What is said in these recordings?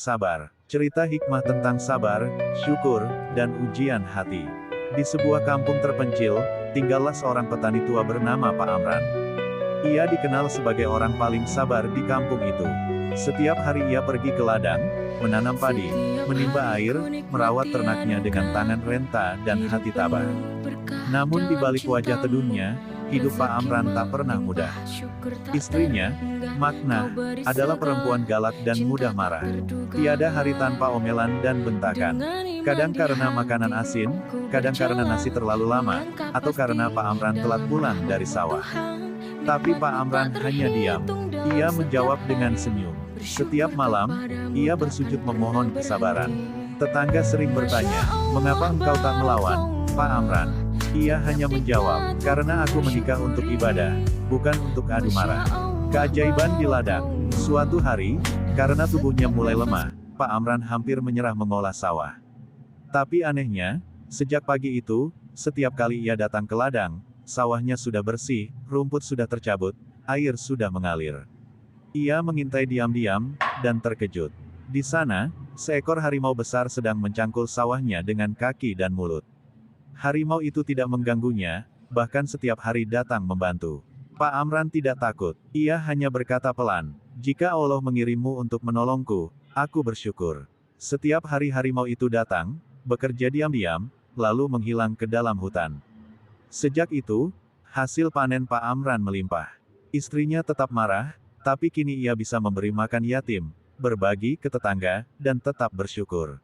Sabar. Cerita hikmah tentang sabar, syukur, dan ujian hati. Di sebuah kampung terpencil, tinggallah seorang petani tua bernama Pak Amran. Ia dikenal sebagai orang paling sabar di kampung itu. Setiap hari ia pergi ke ladang, menanam padi, menimba air, merawat ternaknya dengan tangan renta dan hati tabah. Namun di balik wajah teduhnya, hidup Pak Amran tak pernah mudah. Istrinya, Makna, adalah perempuan galak dan mudah marah. Tiada hari tanpa omelan dan bentakan. Kadang karena makanan asin, kadang karena nasi terlalu lama, atau karena Pak Amran telat pulang dari sawah. Tapi Pak Amran hanya diam. Ia menjawab dengan senyum. Setiap malam, ia bersujud memohon kesabaran. Tetangga sering bertanya, "Mengapa engkau tak melawan, Pak Amran?" Ia hanya menjawab, "Karena aku menikah untuk ibadah, bukan untuk adu marah." Keajaiban di ladang. Suatu hari, karena tubuhnya mulai lemah, Pak Amran hampir menyerah mengolah sawah. Tapi anehnya, sejak pagi itu, setiap kali ia datang ke ladang, sawahnya sudah bersih, rumput sudah tercabut, air sudah mengalir. Ia mengintai diam-diam, dan terkejut. Di sana, seekor harimau besar sedang mencangkul sawahnya dengan kaki dan mulut. Harimau itu tidak mengganggunya, bahkan setiap hari datang membantu. Pak Amran tidak takut. Ia hanya berkata pelan, "Jika Allah mengirimmu untuk menolongku, aku bersyukur." Setiap hari harimau itu datang, bekerja diam-diam, lalu menghilang ke dalam hutan. Sejak itu, hasil panen Pak Amran melimpah. Istrinya tetap marah, tapi kini ia bisa memberi makan yatim, berbagi ke tetangga, dan tetap bersyukur.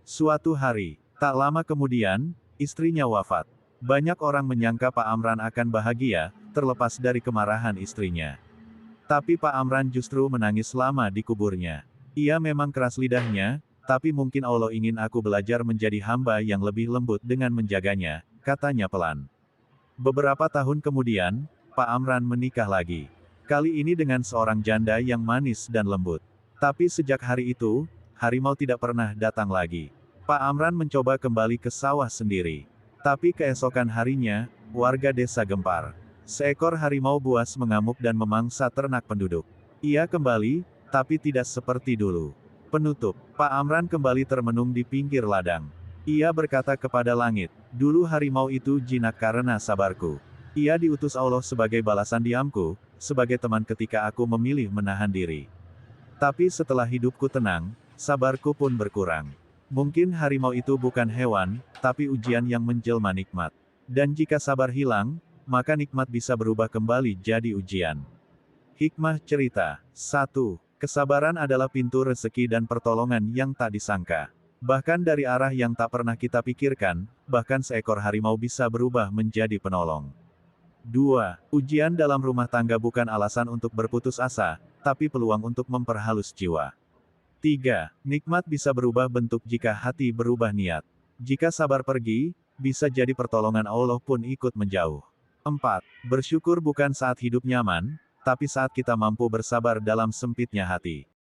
Suatu hari, tak lama kemudian, istrinya wafat. Banyak orang menyangka Pak Amran akan bahagia, terlepas dari kemarahan istrinya. Tapi Pak Amran justru menangis lama di kuburnya. Ia memang keras lidahnya, tapi mungkin Allah ingin aku belajar menjadi hamba yang lebih lembut dengan menjaganya, katanya pelan. Beberapa tahun kemudian, Pak Amran menikah lagi. Kali ini dengan seorang janda yang manis dan lembut. Tapi sejak hari itu, harimau tidak pernah datang lagi. Pak Amran mencoba kembali ke sawah sendiri. Tapi keesokan harinya, warga desa gempar. Seekor harimau buas mengamuk dan memangsa ternak penduduk. Ia kembali, tapi tidak seperti dulu. Penutup, Pak Amran kembali termenung di pinggir ladang. Ia berkata kepada langit, "Dulu harimau itu jinak karena sabarku. Ia diutus Allah sebagai balasan diamku, sebagai teman ketika aku memilih menahan diri. Tapi setelah hidupku tenang, sabarku pun berkurang. Mungkin harimau itu bukan hewan, tapi ujian yang menjelma nikmat. Dan jika sabar hilang, maka nikmat bisa berubah kembali jadi ujian." Hikmah cerita. 1. Kesabaran adalah pintu rezeki dan pertolongan yang tak disangka. Bahkan dari arah yang tak pernah kita pikirkan, bahkan seekor harimau bisa berubah menjadi penolong. 2. Ujian dalam rumah tangga bukan alasan untuk berputus asa, tapi peluang untuk memperhalus jiwa. 3. Nikmat bisa berubah bentuk jika hati berubah niat. Jika sabar pergi, bisa jadi pertolongan Allah pun ikut menjauh. 4. Bersyukur bukan saat hidup nyaman, tapi saat kita mampu bersabar dalam sempitnya hati.